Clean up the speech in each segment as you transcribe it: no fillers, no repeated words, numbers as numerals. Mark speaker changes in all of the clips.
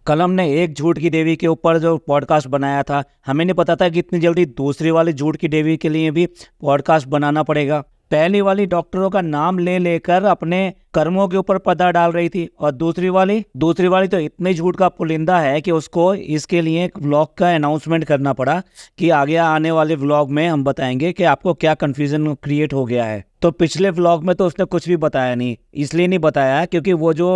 Speaker 1: कल हमने एक झूठ की देवी के ऊपर जो पॉडकास्ट बनाया था, हमें नहीं पता था कि इतनी जल्दी दूसरी वाली झूठ की देवी के लिए भी पॉडकास्ट बनाना पड़ेगा। पहली वाली डॉक्टरों का नाम ले लेकर अपने कर्मों के ऊपर पर्दा डाल रही थी, और दूसरी वाली तो इतने झूठ का पुलिंदा है कि उसको इसके लिए एक व्लॉग का अनाउंसमेंट करना पड़ा कि आगे आने वाले व्लॉग में हम बताएंगे कि आपको क्या कंफ्यूजन क्रिएट हो गया है। तो पिछले व्लॉग में तो उसने कुछ भी बताया नहीं, इसलिए नहीं बताया क्योंकि वो जो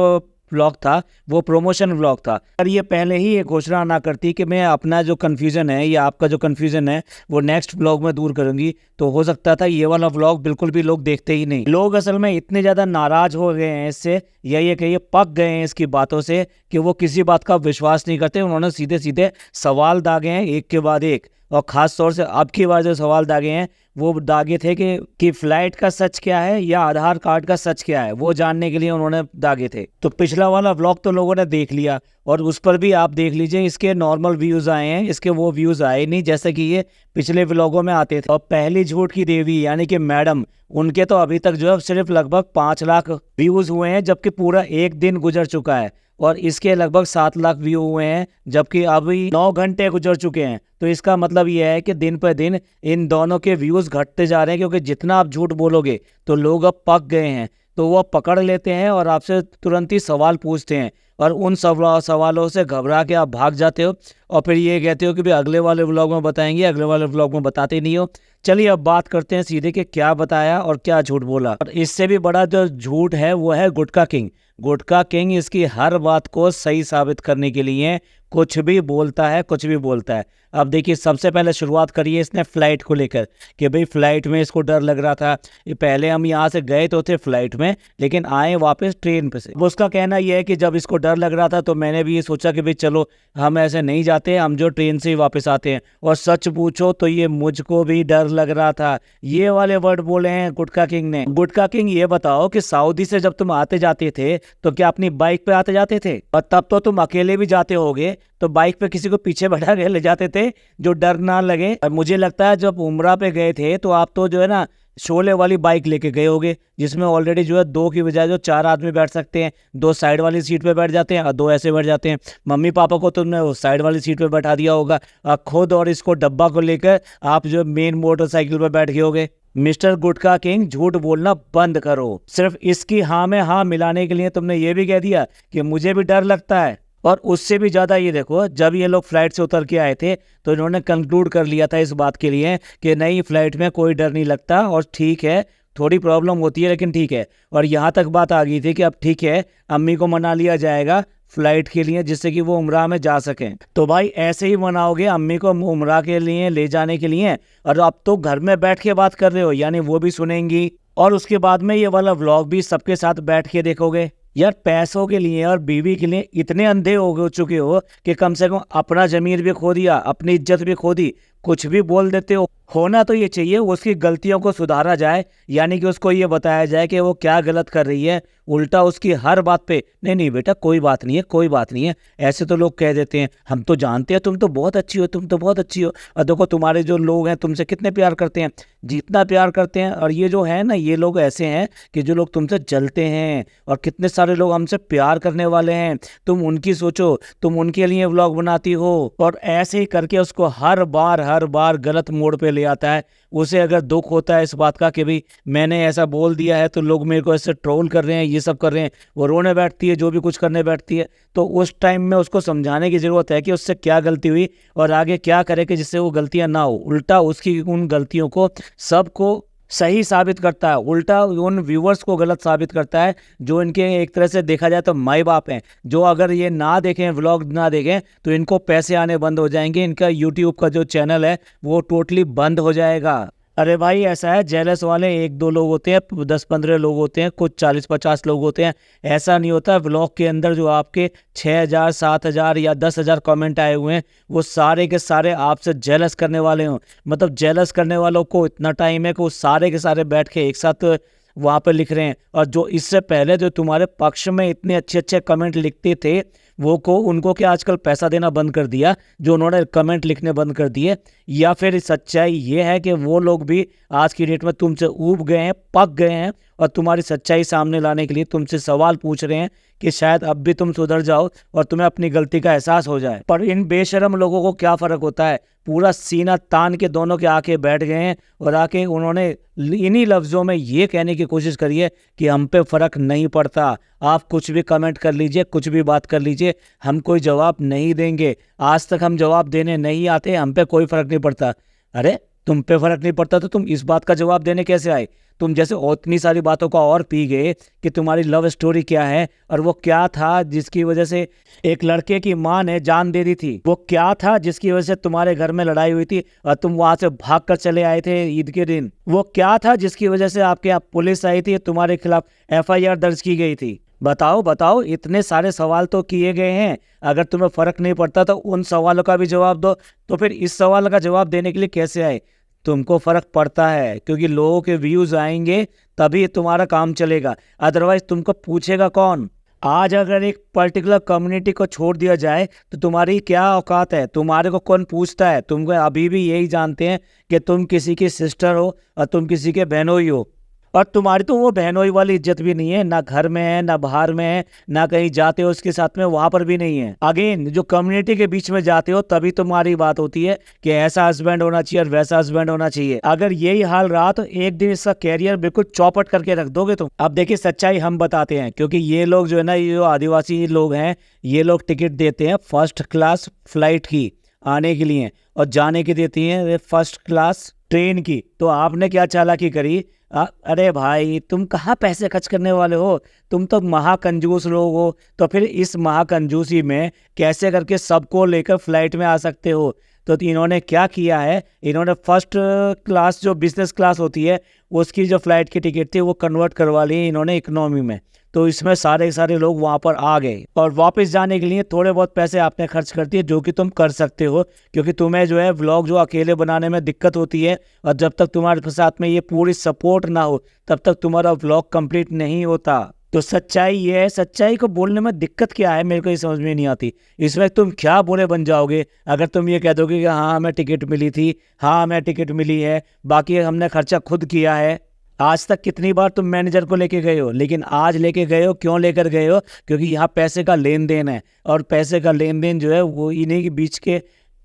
Speaker 1: व्लॉग था वो प्रमोशन व्लॉग था। और ये पहले ही ये घोषणा ना करती कि मैं अपना जो कन्फ्यूज़न है या आपका जो कन्फ्यूज़न है वो नेक्स्ट व्लॉग में दूर करूंगी, तो हो सकता था ये वाला व्लॉग बिल्कुल भी लोग देखते ही नहीं। लोग असल में इतने ज़्यादा नाराज हो गए हैं इससे, या ये कहिए पक गए हैं इसकी बातों से, कि वो किसी बात का विश्वास नहीं करते। उन्होंने सीधे सीधे सवाल दागे हैं एक के बाद एक, और ख़ास तौर से अब की बार जो सवाल दागे हैं वो दागे थे कि फ्लाइट का सच क्या है या आधार कार्ड का सच क्या है, वो जानने के लिए उन्होंने दागे थे। तो पिछला वाला व्लॉग तो लोगों ने देख लिया, और उस पर भी आप देख लीजिए इसके नॉर्मल व्यूज़ आए हैं, इसके वो व्यूज़ आए नहीं जैसे कि ये पिछले व्लॉगों में आते थे। और पहली झूठ की देवी यानी कि मैडम, उनके तो अभी तक जो है सिर्फ लगभग 5 लाख व्यूज़ हुए हैं, जबकि पूरा एक दिन गुजर चुका है। और इसके लगभग 7 लाख व्यू हुए हैं, जबकि अभी 9 घंटे गुजर चुके हैं। तो इसका मतलब ये है कि दिन पर दिन इन दोनों के व्यूज़ घटते जा रहे हैं, क्योंकि जितना आप झूठ बोलोगे तो लोग अब पक गए हैं, तो वो पकड़ लेते हैं और आपसे तुरंत ही सवाल पूछते हैं, और उन सवालों से घबरा के आप भाग जाते हो, और फिर ये कहते हो कि भाई अगले वाले व्लॉग में बताएंगे, अगले वाले व्लॉग में बताते नहीं हो। चलिए अब बात करते हैं सीधे कि क्या बताया और क्या झूठ बोला। और इससे भी बड़ा जो झूठ है वो है गुटखा किंग। गुटखा किंग इसकी हर बात को सही साबित करने के लिए कुछ भी बोलता है, कुछ भी बोलता है। अब देखिए, सबसे पहले शुरुआत करिए इसने फ्लाइट को लेकर कि भाई फ्लाइट में इसको डर लग रहा था। ये पहले हम यहाँ से गए तो थे फ्लाइट में, लेकिन आए वापस ट्रेन पे से। वो उसका कहना ये है कि जब इसको डर लग रहा था तो मैंने भी ये सोचा कि भाई चलो हम ऐसे नहीं जाते, हम जो ट्रेन से ही वापस आते हैं। और सच पूछो तो ये मुझको भी डर लग रहा था। ये वाले वर्ड बोले हैं गुटखा किंग ने। गुटखा किंग, ये बताओ कि सऊदी से जब तुम आते जाते थे तो क्या अपनी बाइक पे आते जाते थे? और तब तो तुम अकेले भी जाते होगे, तो बाइक पे किसी को पीछे बैठा के ले जाते थे जो डर ना लगे। और मुझे लगता है जब उम्रा पे गए थे तो आप तो जो है ना शोले वाली बाइक लेके गए होगे, जिसमें ऑलरेडी जो है 2 की बजाय जो 4 आदमी बैठ सकते हैं। 2 साइड वाली सीट पे बैठ जाते हैं और 2 ऐसे बैठ जाते हैं। मम्मी पापा को तुमने वो साइड वाली सीट पे बैठा दिया होगा, और खुद और इसको डब्बा को लेकर आप जो मेन मोटरसाइकिल पे बैठ गए होगे। मिस्टर गुटखा किंग, झूठ बोलना बंद करो। सिर्फ इसकी हाँ में हाँ मिलाने के लिए तुमने ये भी कह दिया कि मुझे भी डर लगता है। और उससे भी ज़्यादा ये देखो, जब ये लोग फ्लाइट से उतर के आए थे तो इन्होंने कंक्लूड कर लिया था इस बात के लिए कि नहीं, फ्लाइट में कोई डर नहीं लगता, और ठीक है थोड़ी प्रॉब्लम होती है लेकिन ठीक है। और यहाँ तक बात आ गई थी कि अब ठीक है, अम्मी को मना लिया जाएगा फ्लाइट के लिए, जिससे कि वो उम्रा में जा सकें। तो भाई ऐसे ही मनाओगे अम्मी को उम्रा के लिए ले जाने के लिए? और अब तो घर में बैठ के बात कर रहे हो, यानी वो भी सुनेंगी, और उसके बाद में ये वाला व्लॉग भी सबके साथ बैठ के देखोगे। यार पैसों के लिए और बीवी के लिए इतने अंधे हो चुके हो कि कम से कम अपना जमीर भी खो दिया, अपनी इज्जत भी खो दी, कुछ भी बोल देते हो। होना तो ये चाहिए उसकी गलतियों को सुधारा जाए, यानी कि उसको ये बताया जाए कि वो क्या गलत कर रही है। उल्टा उसकी हर बात पे नहीं नहीं बेटा कोई बात नहीं है, कोई बात नहीं है, ऐसे तो लोग कह देते हैं, हम तो जानते हैं तुम तो बहुत अच्छी हो, तुम तो बहुत अच्छी हो, और देखो तुम्हारे जो लोग हैं तुमसे कितने प्यार करते हैं, जितना प्यार करते हैं। और ये जो है ना, ये लोग ऐसे हैं कि जो लोग तुमसे जलते हैं, और कितने सारे लोग हमसे प्यार करने वाले हैं, तुम उनकी सोचो, तुम उनके लिए व्लॉग बनाती हो। और ऐसे ही करके उसको हर बार गलत मोड़ पे ले आता है। उसे अगर दुख होता है इस बात का कि भाई मैंने ऐसा बोल दिया है तो लोग मेरे को ऐसे ट्रोल कर रहे हैं, ये सब कर रहे हैं, वो रोने बैठती है, जो भी कुछ करने बैठती है। तो उस टाइम में उसको समझाने की ज़रूरत है कि उससे क्या गलती हुई और आगे क्या करे कि जिससे वो गलतियां ना हो। उल्टा उसकी उन गलतियों को सबको सही साबित करता है, उल्टा उन व्यूवर्स को गलत साबित करता है, जो इनके एक तरह से देखा जाए तो माई बाप हैं, जो अगर ये ना देखें, व्लॉग ना देखें, तो इनको पैसे आने बंद हो जाएंगे, इनका यूट्यूब का जो चैनल है वो टोटली बंद हो जाएगा। अरे भाई ऐसा है, जेलस वाले 1-2 लोग होते हैं, 10-15 लोग होते हैं, कुछ 40-50 लोग होते हैं। ऐसा नहीं होता। व्लॉग के अंदर जो आपके 6,000 7,000 या 10,000 कमेंट आए हुए हैं, वो सारे के सारे आपसे जेलस करने वाले हों। मतलब जेलस करने वालों को इतना टाइम है कि वो सारे के सारे बैठ के एक साथ वहाँ पर लिख रहे हैं। और जो इससे पहले जो तुम्हारे पक्ष में इतने अच्छे अच्छे कमेंट लिखते थे, उनको क्या आजकल पैसा देना बंद कर दिया, जो उन्होंने कमेंट लिखने बंद कर दिए? या फिर सच्चाई ये है कि वो लोग भी आज की डेट में तुमसे ऊब गए हैं, पक गए हैं, और तुम्हारी सच्चाई सामने लाने के लिए तुमसे सवाल पूछ रहे हैं कि शायद अब भी तुम सुधर जाओ और तुम्हें अपनी गलती का एहसास हो जाए। पर इन बेशरम लोगों को क्या फर्क होता है, पूरा सीना तान के दोनों के आके बैठ गए हैं और आके उन्होंने इन्हीं लफ्ज़ों में ये कहने की कोशिश करी है कि हम पे फ़र्क नहीं पड़ता, आप कुछ भी कमेंट कर लीजिए, कुछ भी बात कर लीजिए, हम कोई जवाब नहीं देंगे, आज तक हम जवाब देने नहीं आते, हम पे कोई फ़र्क नहीं पड़ता। अरे तुम पे फ़र्क नहीं पड़ता तो तुम इस बात का जवाब देने कैसे आए? तुम जैसे इतनी सारी बातों का और पी गए कि तुम्हारी लव स्टोरी क्या है और वो क्या था जिसकी वजह से एक लड़के की माँ ने जान दे दी थी, वो क्या था जिसकी वजह से तुम्हारे घर में लड़ाई हुई थी और तुम वहां से भाग कर चले आए थे ईद के दिन, वो क्या था जिसकी वजह से आपके यहाँ पुलिस आई थी, तुम्हारे खिलाफ FIR दर्ज की गई थी। बताओ बताओ, इतने सारे सवाल तो किए गए हैं, अगर तुम्हें फ़र्क नहीं पड़ता तो उन सवालों का भी जवाब दो, तो फिर इस सवाल का जवाब देने के लिए कैसे आए? तुमको फ़र्क पड़ता है क्योंकि लोगों के व्यूज़ आएंगे तभी तुम्हारा काम चलेगा, अदरवाइज तुमको पूछेगा कौन? आज अगर एक पर्टिकुलर कम्युनिटी को छोड़ दिया जाए तो तुम्हारी क्या औकात है, तुम्हारे को कौन पूछता है? तुमको अभी भी यही जानते हैं कि तुम किसी की सिस्टर हो और तुम किसी के बहनोई हो, और तुम्हारी तो वो बहनोई वाली इज्जत भी नहीं है, ना घर में है, ना बाहर में है, ना कहीं जाते हो उसके साथ में वहां पर भी नहीं है। अगेन जो कम्युनिटी के बीच में जाते हो तभी तुम्हारी बात होती है कि ऐसा हस्बैंड होना चाहिए और वैसा हस्बैंड होना चाहिए। अगर यही हाल रहा तो एक दिन इसका कैरियर बिल्कुल चौपट करके रख दोगे तुम। अब देखिए सच्चाई हम बताते हैं, क्योंकि ये लोग जो है ना, ये जो आदिवासी लोग हैं, ये लोग टिकट देते हैं फर्स्ट क्लास फ्लाइट की आने के लिए और जाने की देती हैं फर्स्ट क्लास ट्रेन की। तो आपने क्या चालाकी करी? अरे भाई तुम कहाँ पैसे खर्च करने वाले हो, तुम तो महाकंजूस लोग हो, तो फिर इस महाकंजूसी में कैसे करके सबको लेकर फ्लाइट में आ सकते हो? तो इन्होंने क्या किया है, इन्होंने फर्स्ट क्लास जो बिजनेस क्लास होती है उसकी जो फ्लाइट की टिकट थी वो कन्वर्ट करवा ली इन्होंने इकोनॉमी में। तो इसमें सारे लोग वहाँ पर आ गए और वापस जाने के लिए थोड़े बहुत पैसे आपने खर्च कर दिए, जो कि तुम कर सकते हो क्योंकि तुम्हें जो है व्लॉग जो अकेले बनाने में दिक्कत होती है, और जब तक तुम्हारे साथ में ये पूरी सपोर्ट ना हो तब तक तुम्हारा व्लॉग कंप्लीट नहीं होता। तो सच्चाई ये है, सच्चाई को बोलने में दिक्कत क्या है मेरे को ये समझ में नहीं आती। इसमें तुम क्या बुरे बन जाओगे अगर तुम ये कह दोगे कि हाँ हमें टिकट मिली थी, हाँ हमें टिकट मिली है, बाकी हमने खर्चा खुद किया है। आज तक कितनी बार तुम मैनेजर को लेके गए हो, लेकिन आज लेके गए हो, क्यों लेकर गए हो? क्योंकि यहाँ पैसे का लेन देन है और पैसे का लेन देन जो है वो इन्हीं के बीच के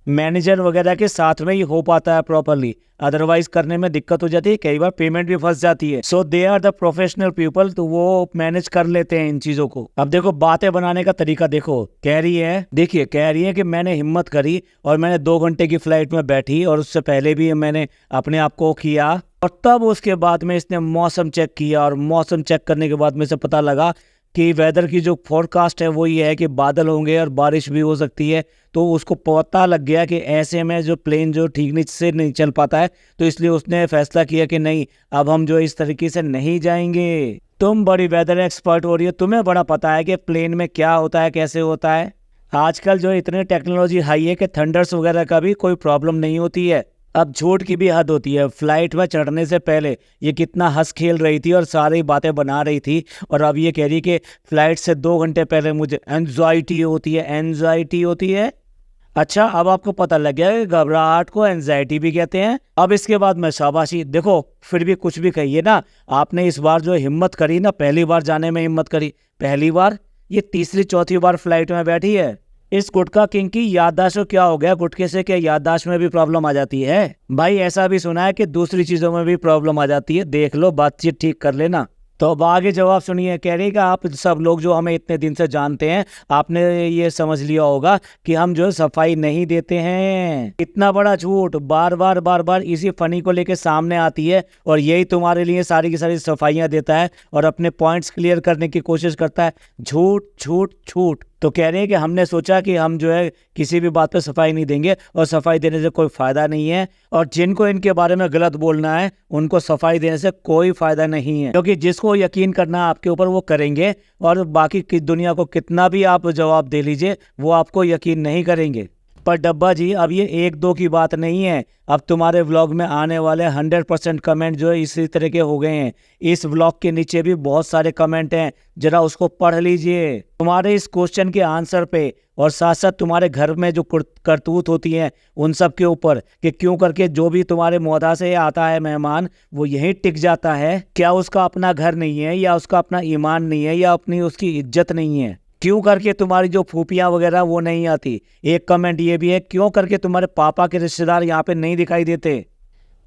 Speaker 1: मैनेजर वगैरह के साथ में ही हो पाता है प्रॉपरली, अदरवाइज करने में दिक्कत हो जाती है, कई बार पेमेंट भी फंस जाती है। So they are the professional people, तो वो मैनेज कर लेते हैं इन चीजों को। अब देखो बातें बनाने का तरीका देखो, कह रही है कि मैंने हिम्मत करी और मैंने 2 घंटे की फ्लाइट में बैठी और उससे पहले भी मैंने अपने आप को किया, और तब उसके बाद में इसने मौसम चेक किया और मौसम चेक करने के बाद में से पता लगा कि वेदर की जो फोरकास्ट है वो ये है कि बादल होंगे और बारिश भी हो सकती है। तो उसको पता लग गया कि ऐसे में जो प्लेन जो ठीक से नहीं चल पाता है, तो इसलिए उसने फैसला किया कि नहीं, अब हम जो इस तरीके से नहीं जाएंगे। तुम बड़ी वेदर एक्सपर्ट हो रही हो, तुम्हें बड़ा पता है कि प्लेन में क्या होता है, कैसे होता है। आजकल जो इतने टेक्नोलॉजी हाई है कि थंडर्स वगैरह का भी कोई प्रॉब्लम नहीं होती है। अब झूठ की भी हद होती है, फ्लाइट में चढ़ने से पहले ये कितना हंस खेल रही थी और सारी बातें बना रही थी, और अब ये कह रही कि फ्लाइट से 2 घंटे पहले मुझे एंजाइटी होती है। अच्छा, अब आपको पता लग गया कि घबराहट को एंजाइटी भी कहते हैं। अब इसके बाद मैं शाबाशी, देखो फिर भी कुछ भी कहिए ना, आपने इस बार जो हिम्मत करी ना, पहली बार जाने में हिम्मत करी, पहली बार, ये तीसरी चौथी बार फ्लाइट में बैठी है। इस गुटखा किंग की याददाश्त को क्या हो गया? गुटखे से क्या याददाश्त में भी प्रॉब्लम आ जाती है? भाई ऐसा भी सुना है कि दूसरी चीजों में भी प्रॉब्लम आ जाती है, देख लो, बातचीत ठीक कर लेना। तो अब आगे जवाब सुनिए। कह रही कि आप सब लोग जो हमें इतने दिन से जानते हैं, आपने ये समझ लिया होगा कि हम जो सफाई नहीं देते हैं। इतना बड़ा झूठ बार बार इसी फनी को लेके सामने आती है और यही तुम्हारे लिए सारी की सारी सफाइयाँ देता है और अपने पॉइंट्स क्लियर करने की कोशिश करता है। झूठ झूठ झूठ। तो कह रहे हैं कि हमने सोचा कि हम जो है किसी भी बात पे सफाई नहीं देंगे और सफाई देने से कोई फ़ायदा नहीं है, और जिनको इनके बारे में गलत बोलना है उनको सफाई देने से कोई फ़ायदा नहीं है, क्योंकि जिसको यकीन करना है आपके ऊपर वो करेंगे, और बाकी की दुनिया को कितना भी आप जवाब दे लीजिए वो आपको यकीन नहीं करेंगे। पर डब्बा जी अब ये एक दो की बात नहीं है, अब तुम्हारे व्लॉग में आने वाले 100% कमेंट जो है इसी तरह के हो गए हैं। इस व्लॉग के नीचे भी बहुत सारे कमेंट हैं, जरा उसको पढ़ लीजिए तुम्हारे इस क्वेश्चन के आंसर पे, और साथ साथ तुम्हारे घर में जो करतूत होती हैं उन सब के ऊपर, कि क्यों करके जो भी तुम्हारे मोहदा से आता है मेहमान वो यहीं टिक जाता है। क्या उसका अपना घर नहीं है, या उसका अपना ईमान नहीं है, या अपनी उसकी इज्जत नहीं है? क्यों करके तुम्हारी जो फूफियाँ वगैरह वो नहीं आती? एक कमेंट ये भी है, क्यों करके तुम्हारे पापा के रिश्तेदार यहाँ पे नहीं दिखाई देते?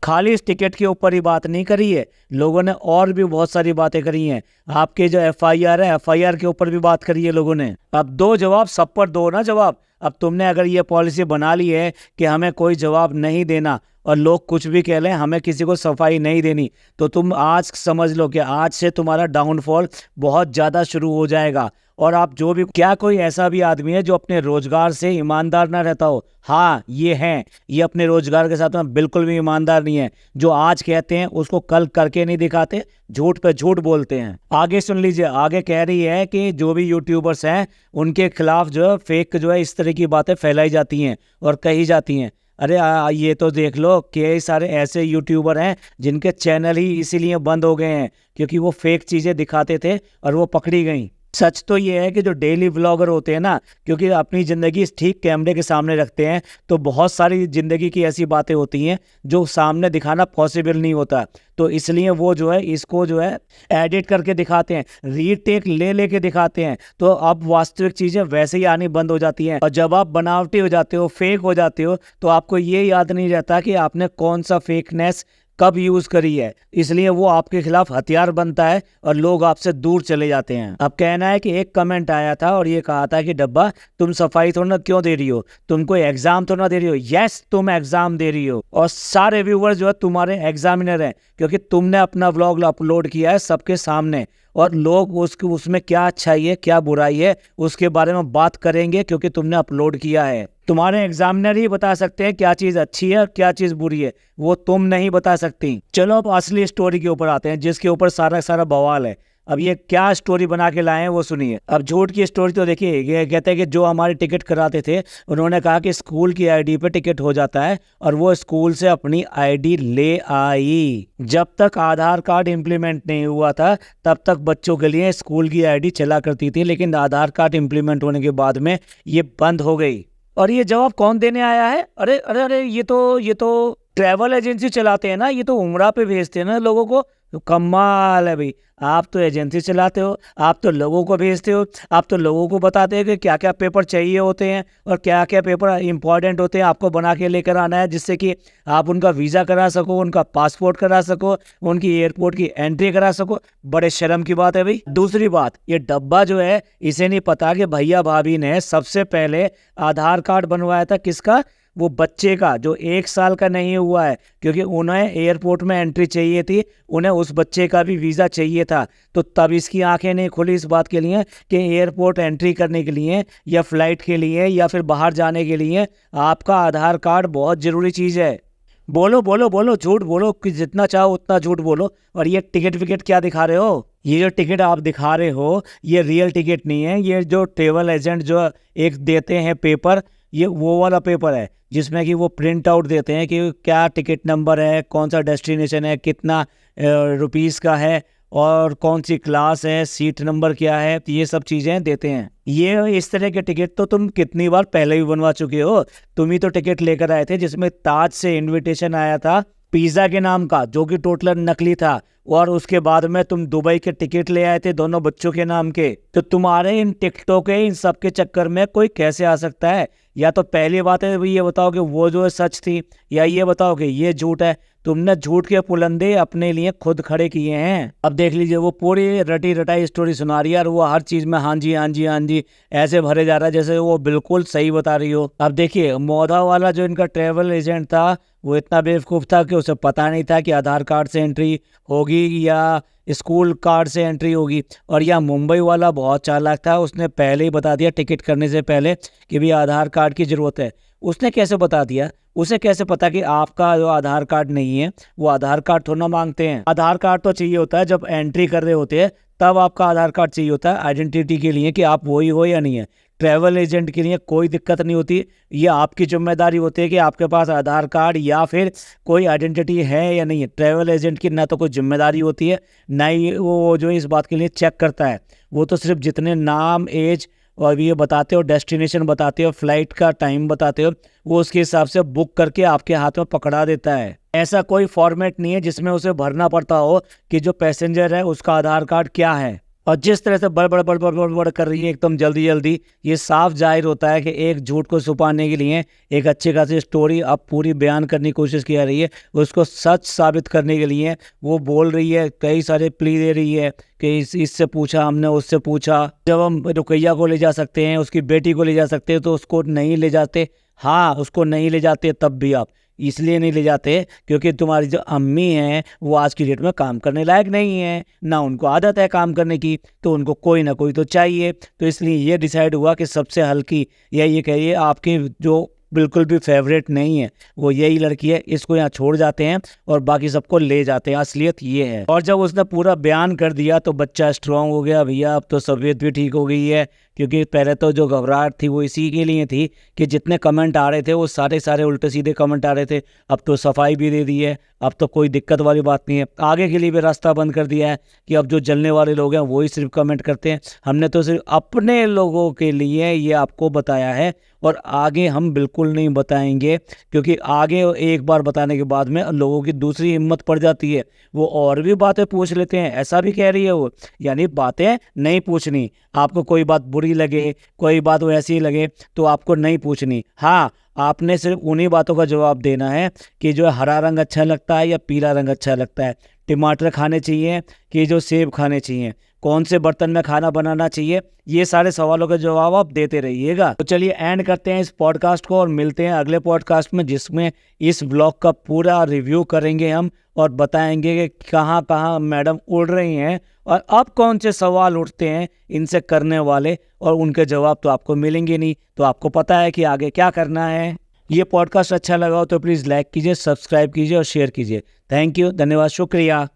Speaker 1: खाली इस टिकट के ऊपर ही बात नहीं करी है, लोगों ने और भी बहुत सारी बातें करी हैं। आपके जो एफआईआर है, एफआईआर के ऊपर भी बात करी है लोगों ने। अब दो जवाब, सब पर दो ना जवाब। अब तुमने अगर ये पॉलिसी बना ली है कि हमें कोई जवाब नहीं देना, और लोग कुछ भी कह लें हमें किसी को सफाई नहीं देनी, तो तुम आज समझ लो कि आज से तुम्हारा डाउनफॉल बहुत ज़्यादा शुरू हो जाएगा। और आप जो भी, क्या कोई ऐसा भी आदमी है जो अपने रोजगार से ईमानदार ना रहता हो? हाँ ये हैं, ये अपने रोजगार के साथ में बिल्कुल भी ईमानदार नहीं है। जो आज कहते हैं उसको कल करके नहीं दिखाते, झूठ पे झूठ बोलते हैं। आगे सुन लीजिए, आगे कह रही है कि जो भी यूट्यूबर्स हैं उनके खिलाफ जो है फेक जो है इस तरह की बातें फैलाई जाती हैं और कही जाती हैं। अरे ये तो देख लो, कई सारे ऐसे यूट्यूबर हैं जिनके चैनल ही इसीलिए बंद हो गए हैं क्योंकि वो फेक चीज़ें दिखाते थे और वो पकड़ी गई। सच तो ये है कि जो डेली व्लॉगर होते हैं ना, क्योंकि अपनी ज़िंदगी ठीक कैमरे के सामने रखते हैं, तो बहुत सारी ज़िंदगी की ऐसी बातें होती हैं जो सामने दिखाना पॉसिबल नहीं होता, तो इसलिए वो जो है इसको जो है एडिट करके दिखाते हैं, रीटेक ले लेके दिखाते हैं। तो अब वास्तविक चीज़ें वैसे ही आनी बंद हो जाती हैं, और जब आप बनावटी हो जाते हो, फेक हो जाते हो, तो आपको ये याद नहीं रहता कि आपने कौन सा फेकनेस कब यूज करी है, इसलिए वो आपके खिलाफ हथियार बनता है और लोग आपसे दूर चले जाते हैं। अब कहना है कि एक कमेंट आया था और ये कहा था कि डब्बा तुम सफाई थोड़ा ना क्यों दे रही हो, तुम कोई एग्जाम तो ना दे रही हो? यस, तुम एग्जाम दे रही हो, और सारे व्यूवर्स जो है तुम्हारे एग्जामिनर हैं, क्योंकि तुमने अपना व्लॉग अपलोड किया है सबके सामने, और लोग उसमें क्या अच्छाई है क्या बुराई है उसके बारे में बात करेंगे क्योंकि तुमने अपलोड किया है। तुम्हारे एग्जामिनर ही बता सकते हैं क्या चीज़ अच्छी है और क्या चीज़ बुरी है, वो तुम नहीं बता सकती। चलो अब असली स्टोरी के ऊपर आते हैं जिसके ऊपर सारा बवाल है। अब ये क्या स्टोरी बना के लाए हैं वो सुनिए। अब झूठ की स्टोरी तो देखिए, ये कहते हैं कि जो हमारे टिकट कराते थे उन्होंने कहा कि स्कूल की आईडी पे टिकट हो जाता है, और वो स्कूल से अपनी आईडी ले आई। जब तक आधार कार्ड इम्प्लीमेंट नहीं हुआ था तब तक बच्चों के लिए स्कूल की आईडी चला करती थी, लेकिन आधार कार्ड इम्प्लीमेंट होने के बाद में ये बंद हो गई। और ये जवाब कौन देने आया है? अरे अरे अरे, ये तो ट्रैवल एजेंसी चलाते हैं ना, ये तो उमरा पे भेजते हैं ना लोगों को। तो कमाल है भाई, आप तो एजेंसी चलाते हो, आप तो लोगों को भेजते हो, आप तो लोगों को बताते हो कि क्या क्या पेपर चाहिए होते हैं और क्या क्या पेपर इंपॉर्टेंट होते हैं, आपको बना के लेकर आना है जिससे कि आप उनका वीज़ा करा सको, उनका पासपोर्ट करा सको, उनकी एयरपोर्ट की एंट्री करा सको। बड़े शर्म की बात है भाई। दूसरी बात, ये डब्बा जो है इसे नहीं पता कि भैया भाभी ने सबसे पहले आधार कार्ड बनवाया था किसका? वो बच्चे का जो 1 साल का नहीं हुआ है, क्योंकि उन्हें एयरपोर्ट में एंट्री चाहिए थी, उन्हें उस बच्चे का भी वीज़ा चाहिए था। तो तब इसकी आंखें नहीं खुली इस बात के लिए कि एयरपोर्ट एंट्री करने के लिए या फ्लाइट के लिए या फिर बाहर जाने के लिए आपका आधार कार्ड बहुत ज़रूरी चीज़ है। बोलो बोलो बोलो, झूठ बोलो कि जितना चाहो उतना झूठ बोलो। और ये टिकट विकेट क्या दिखा रहे हो? ये जो टिकट आप दिखा रहे हो ये रियल टिकट नहीं है, ये जो ट्रेवल एजेंट जो एक देते हैं पेपर, ये वो वाला पेपर है जिसमें कि वो प्रिंट आउट देते हैं कि क्या टिकट नंबर है, कौन सा डेस्टिनेशन है, कितना रुपीस का है, और कौन सी क्लास है, सीट नंबर क्या है, तो ये सब चीज़ें देते हैं। ये इस तरह के टिकट तो तुम कितनी बार पहले भी बनवा चुके हो। तुम ही तो टिकट लेकर आए थे जिसमें ताज से इन्विटेशन आया था पिज़्ज़ा के नाम का, जो कि टोटल नकली था, और उसके बाद में तुम दुबई के टिकट ले आए थे दोनों बच्चों के नाम के। तो तुम्हारे इन टिकटों के इन सब के चक्कर में कोई कैसे आ सकता है? या तो पहली बात है ये बताओ कि वो जो है सच थी, या ये बताओ कि ये झूठ है। तुमने झूठ के पुलंदे अपने लिए खुद खड़े किए हैं। अब देख लीजिए, वो पूरी रटी रटाई स्टोरी सुना रही है और वो हर चीज़ में हाँ जी हाँ जी हाँ जी ऐसे भरे जा रहा है जैसे वो बिल्कुल सही बता रही हो। अब देखिए, मोदा वाला जो इनका ट्रैवल एजेंट था वो इतना बेवकूफ़ था कि उसे पता नहीं था कि आधार कार्ड से एंट्री होगी या स्कूल कार्ड से एंट्री होगी। और यह मुंबई वाला बहुत चालाक था, उसने पहले ही बता दिया टिकट करने से पहले कि भी आधार कार्ड की ज़रूरत है। उसने कैसे बता दिया? उसे कैसे पता कि आपका जो आधार कार्ड नहीं है? वो आधार कार्ड थोड़ा ना मांगते हैं। आधार कार्ड तो चाहिए होता है जब एंट्री कर रहे होते हैं, तब आपका आधार कार्ड चाहिए होता है आइडेंटिटी के लिए कि आप वही हो या नहीं है। ट्रैवल एजेंट के लिए कोई दिक्कत नहीं होती। ये आपकी जिम्मेदारी होती है कि आपके पास आधार कार्ड या फिर कोई आइडेंटिटी है या नहीं है। ट्रैवल एजेंट की ना तो कोई जिम्मेदारी होती है, ना ही वो जो इस बात के लिए चेक करता है। वो तो सिर्फ जितने नाम, एज और ये बताते हो, डेस्टिनेशन बताते हो, फ्लाइट का टाइम बताते हो, वो उसके हिसाब से बुक करके आपके हाथ में पकड़ा देता है। ऐसा कोई फॉर्मेट नहीं है जिसमें उसे भरना पड़ता हो कि जो पैसेंजर है उसका आधार कार्ड क्या है। और जिस तरह से बड़ कर रही है एकदम जल्दी जल्दी, ये साफ जाहिर होता है कि एक झूठ को छुपाने के लिए एक अच्छी खासी स्टोरी अब पूरी बयान करने की कोशिश की जा रही है। उसको सच साबित करने के लिए वो बोल रही है, कई सारे प्ली दे रही है कि इससे पूछा हमने, उससे पूछा। जब हम रुकैया को ले जा सकते हैं, उसकी बेटी को ले जा सकते हैं, तो उसको नहीं ले जाते। हाँ, उसको नहीं ले जाते, तब भी आप इसलिए नहीं ले जाते क्योंकि तुम्हारी जो अम्मी हैं वो आज की डेट में काम करने लायक नहीं है, ना उनको आदत है काम करने की, तो उनको कोई ना कोई तो चाहिए। तो इसलिए ये डिसाइड हुआ कि सबसे हल्की, या ये कहिए आपकी जो बिल्कुल भी फेवरेट नहीं है, वो यही लड़की है। इसको यहाँ छोड़ जाते हैं और बाकी सबको ले जाते हैं। असलियत ये है। और जब उसने पूरा बयान कर दिया तो बच्चा स्ट्रांग हो गया। भैया अब तो तबीयत भी ठीक हो गई है, क्योंकि पहले तो जो घबराहट थी वो इसी के लिए थी कि जितने कमेंट आ रहे थे वो सारे उल्टे सीधे कमेंट आ रहे थे। अब तो सफाई भी दे दी है, अब तो कोई दिक्कत वाली बात नहीं है। आगे के लिए भी रास्ता बंद कर दिया है कि अब जो जलने वाले लोग हैं वही सिर्फ कमेंट करते हैं। हमने तो सिर्फ अपने लोगों के लिए ये आपको बताया है, और आगे हम बिल्कुल नहीं बताएंगे, क्योंकि आगे एक बार बताने के बाद में लोगों की दूसरी हिम्मत पड़ जाती है, वो और भी बातें पूछ लेते हैं। ऐसा भी कह रही है वो, यानी बातें नहीं पूछनी। आपको कोई बात बुरी लगे, कोई बात वैसी लगे, तो आपको नहीं पूछनी। हाँ, आपने सिर्फ उन्हीं बातों का जवाब देना है कि जो हरा रंग अच्छा लगता है या पीला रंग अच्छा लगता है, टमाटर खाने चाहिए कि जो सेब खाने चाहिए, कौन से बर्तन में खाना बनाना चाहिए, ये सारे सवालों के जवाब आप देते रहिएगा। तो चलिए एंड करते हैं इस पॉडकास्ट को और मिलते हैं अगले पॉडकास्ट में, जिसमें इस ब्लॉग का पूरा रिव्यू करेंगे हम और बताएंगे कि कहाँ कहाँ मैडम उड़ रही हैं और अब कौन से सवाल उठते हैं इनसे करने वाले, और उनके जवाब तो आपको मिलेंगे नहीं। तो आपको पता है कि आगे क्या करना है। ये पॉडकास्ट अच्छा लगा हो तो प्लीज़ लाइक कीजिए, सब्सक्राइब कीजिए और शेयर कीजिए। थैंक यू, धन्यवाद, शुक्रिया।